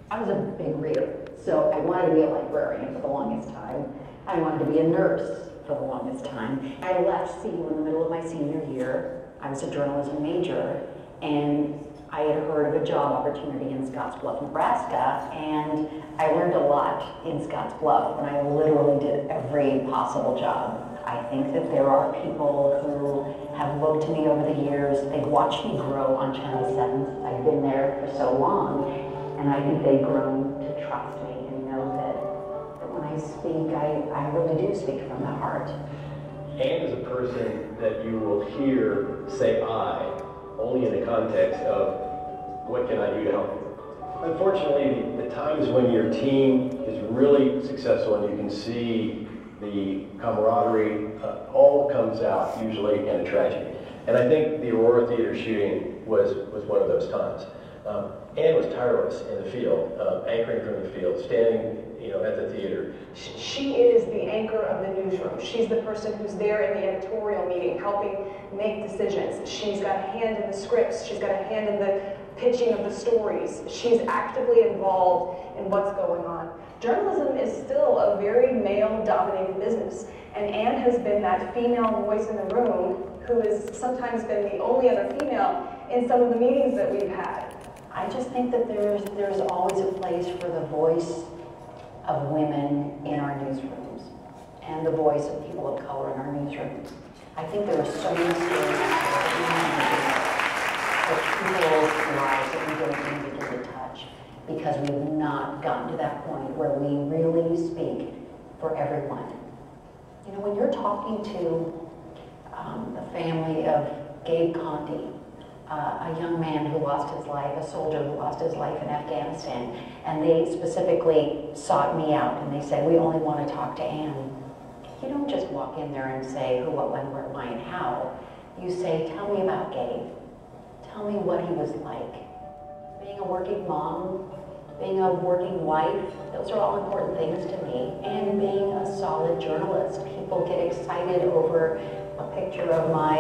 I was a big reader, so I wanted to be a librarian for the longest time. I wanted to be a nurse for the longest time. I left CU in the middle of my senior year. I was a journalism major, and I had heard of a job opportunity in Scottsbluff, Nebraska, and I learned a lot in Scottsbluff, and I literally did every possible job. I think that there are people who have looked to me over the years. They've watched me grow on Channel 7. I've been there for so long, and I think they've grown to trust me and know that when I speak, I really do speak from the heart. Anne is a person that you will hear say "I" only in the context of what can I do to help you. Unfortunately, the times when your team is really successful and you can see the camaraderie all comes out usually in a tragedy. And I think the Aurora Theater shooting was one of those times. Anne was tireless in the field, anchoring from the field, standing at the theater. She is the anchor of the newsroom. She's the person who's there in the editorial meeting, helping make decisions. She's got a hand in the scripts. She's got a hand in the pitching of the stories. She's actively involved in what's going on. Journalism is still a very male-dominated business, and Anne has been that female voice in the room who has sometimes been the only other female in some of the meetings that we've had. I just think that there's always a place for the voice of women in our newsrooms and the voice of people of color in our newsrooms. I think there are so many stories of people's lives that we don't even begin to touch because we've not gotten to that point where we really speak for everyone. You know, when you're talking to the family of Gabe Conti, a young man who lost his life, a soldier who lost his life in Afghanistan, and they specifically sought me out and they said, we only want to talk to Anne. You don't just walk in there and say who, what, when, where, why, and how. You say, tell me about Gabe. Tell me what he was like. Being a working mom, being a working wife, those are all important things to me. And being a solid journalist. People get excited over a picture of my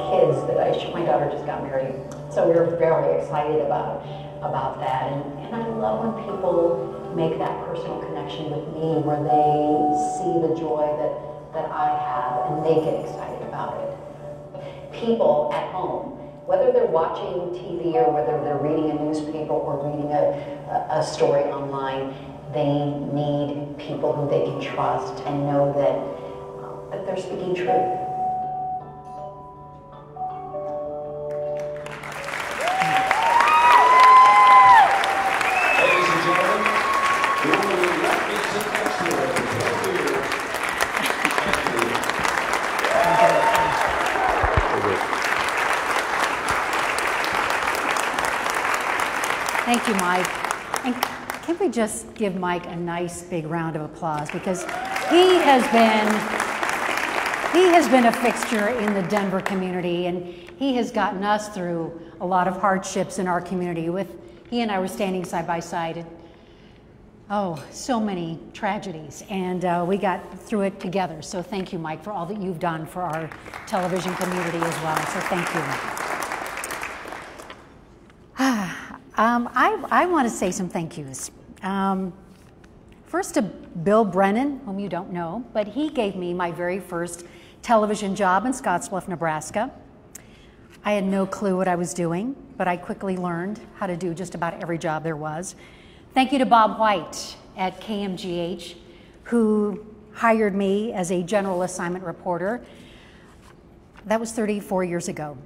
kids that my daughter just got married. So we were very excited about that. And I love when people make that personal connection with me where they see the joy that I have and they get excited about it. People at home, whether they're watching TV or whether they're reading a newspaper or reading a story online, they need people who they can trust and know that they're speaking truth. Thank you, Mike. And can we just give Mike a nice big round of applause because he has been a fixture in the Denver community and he has gotten us through a lot of hardships in our community. He and I were standing side by side and so many tragedies and we got through it together. So thank you, Mike, for all that you've done for our television community as well. So thank you. I want to say some thank yous. First to Bill Brennan, whom you don't know, but he gave me my very first television job in Scottsbluff, Nebraska. I had no clue what I was doing, but I quickly learned how to do just about every job there was. Thank you to Bob White at KMGH, who hired me as a general assignment reporter. That was 34 years ago.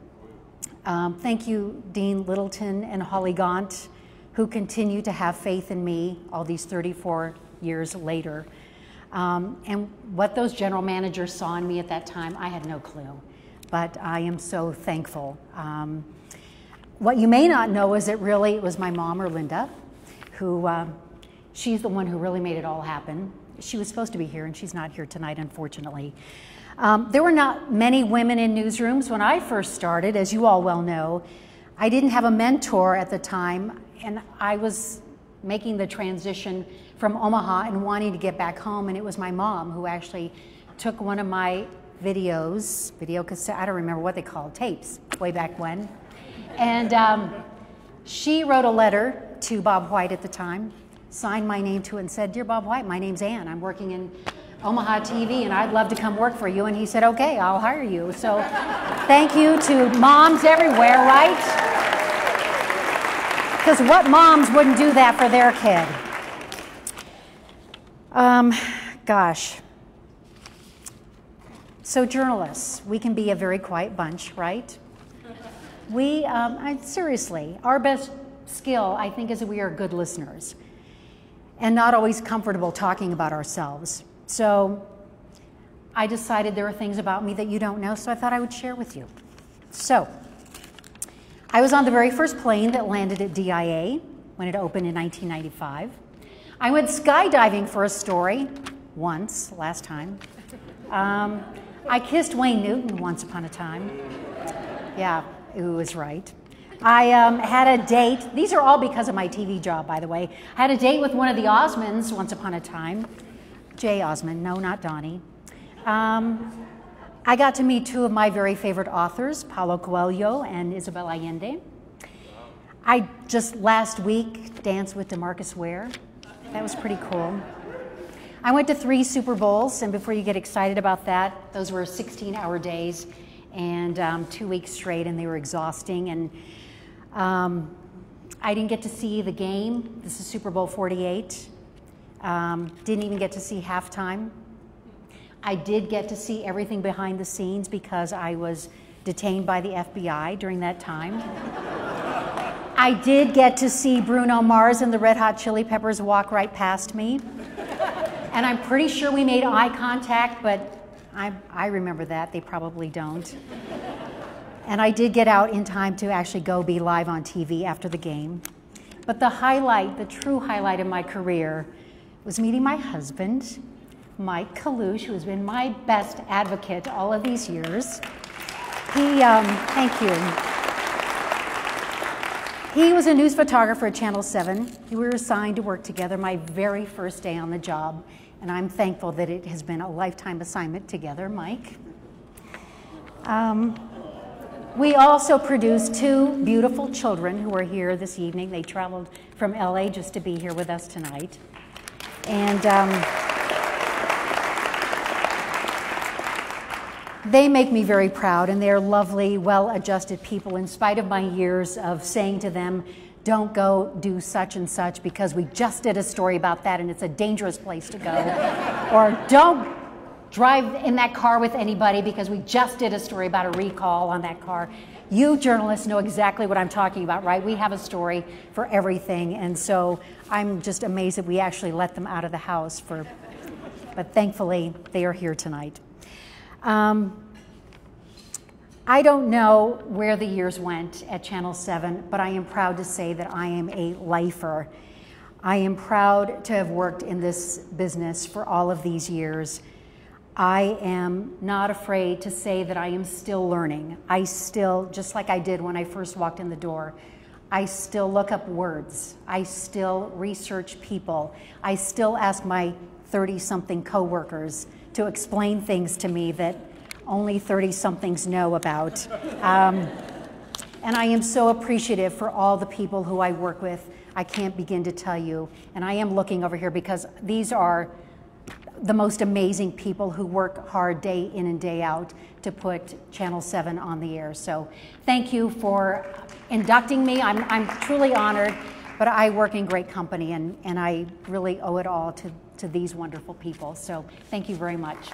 Thank you, Dean Littleton and Holly Gaunt, who continue to have faith in me all these 34 years later. And what those general managers saw in me at that time, I had no clue, but I am so thankful. What you may not know is that really it was my mom, Erlinda, who, she's the one who really made it all happen. She was supposed to be here and she's not here tonight, unfortunately. There were not many women in newsrooms when I first started, as you all well know. I didn't have a mentor at the time, and I was making the transition from Omaha and wanting to get back home, and it was my mom who actually took one of my video cassette, I don't remember what they called, tapes, way back when. And she wrote a letter to Bob White at the time, signed my name to it and said, "Dear Bob White, my name's Ann. I'm working in Omaha TV and I'd love to come work for you." And he said, "Okay, I'll hire you." So thank you to moms everywhere, right? Because what moms wouldn't do that for their kid? Gosh. So journalists, we can be a very quiet bunch, right? We, seriously, our best skill, I think, is that we are good listeners and not always comfortable talking about ourselves. So I decided there are things about me that you don't know, so I thought I would share with you. So I was on the very first plane that landed at DIA when it opened in 1995. I went skydiving for a story once, last time. I kissed Wayne Newton once upon a time. Yeah, it was right. I had a date. These are all because of my TV job, by the way. I had a date with one of the Osmonds once upon a time. Jay Osmond, no, not Donnie. I got to meet two of my very favorite authors, Paulo Coelho and Isabel Allende. I just last week danced with DeMarcus Ware. That was pretty cool. I went to 3 Super Bowls, and before you get excited about that, those were 16-hour days and 2 weeks straight, and they were exhausting. And I didn't get to see the game. This is Super Bowl 48. Didn't even get to see halftime. I did get to see everything behind the scenes because I was detained by the FBI during that time. I did get to see Bruno Mars and the Red Hot Chili Peppers walk right past me. And I'm pretty sure we made eye contact, but I remember that. They probably don't. And I did get out in time to actually go be live on TV after the game. But the highlight, the true highlight of my career was meeting my husband, Mike Kalush, who has been my best advocate all of these years. Thank you. He was a news photographer at Channel 7. We were assigned to work together my very first day on the job, and I'm thankful that it has been a lifetime assignment together, Mike. We also produced 2 beautiful children who are here this evening. They traveled from LA just to be here with us tonight. And they make me very proud, and they're lovely, well-adjusted people in spite of my years of saying to them, "Don't go do such and such because we just did a story about that and it's a dangerous place to go." Or "Don't drive in that car with anybody because we just did a story about a recall on that car." You journalists know exactly what I'm talking about, right? We have a story for everything, and so I'm just amazed that we actually let them out of the house but thankfully they are here tonight. I don't know where the years went at Channel 7, but I am proud to say that I am a lifer. I am proud to have worked in this business for all of these years. I am not afraid to say that I am still learning. I still, just like I did when I first walked in the door, I still look up words. I still research people. I still ask my 30-something coworkers to explain things to me that only 30-somethings know about. And I am so appreciative for all the people who I work with. I can't begin to tell you. And I am looking over here because these are the most amazing people who work hard day in and day out to put Channel 7 on the air. So thank you for inducting me. I'm truly honored, but I work in great company, and I really owe it all to these wonderful people. So thank you very much.